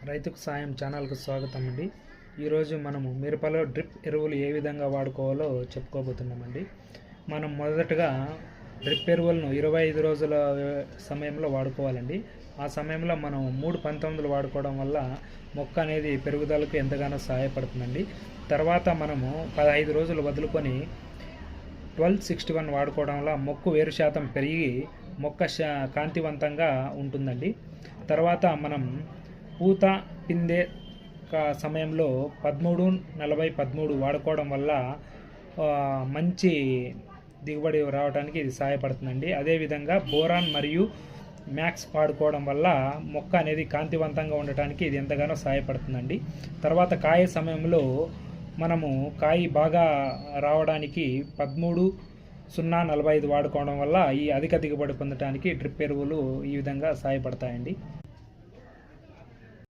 రైతుకు సాయం ఛానల్కు స్వాగతం అండి. ఈరోజు మనము మిరపలో డ్రిప్ ఎరువులు ఏ విధంగా వాడుకోవాలో చెప్పుకోబోతున్నామండి. మనం మొదటగా డ్రిప్ ఎరువులను 25 రోజుల సమయంలో వాడుకోవాలండి. ఆ సమయంలో మనం 3-19 వాడుకోవడం వల్ల మొక్క అనేది పెరుగుదలకు ఎంతగానో సహాయపడుతుందండి. తర్వాత మనము 15 రోజులు వదులుకొని 1261 వాడుకోవడం వల్ల మొక్క వేరు శాతం పెరిగి మొక్క కాంతివంతంగా ఉంటుందండి. తర్వాత మనం పూత పిందే సమయంలో 13-40-13 వాడుకోవడం వల్ల మంచి దిగుబడి రావడానికి ఇది సహాయపడుతుందండి. అదేవిధంగా బోరాన్ మరియు మ్యాక్స్ వాడుకోవడం వల్ల మొక్క అనేది కాంతివంతంగా ఉండటానికి ఇది ఎంతగానో సహాయపడుతుందండి. తర్వాత కాయ సమయంలో మనము కాయ బాగా రావడానికి 13-0-45 వాడుకోవడం వల్ల ఈ అధిక దిగుబడి పొందడానికి డ్రిప్ ఎరువులు ఈ విధంగా సహాయపడతాయండి.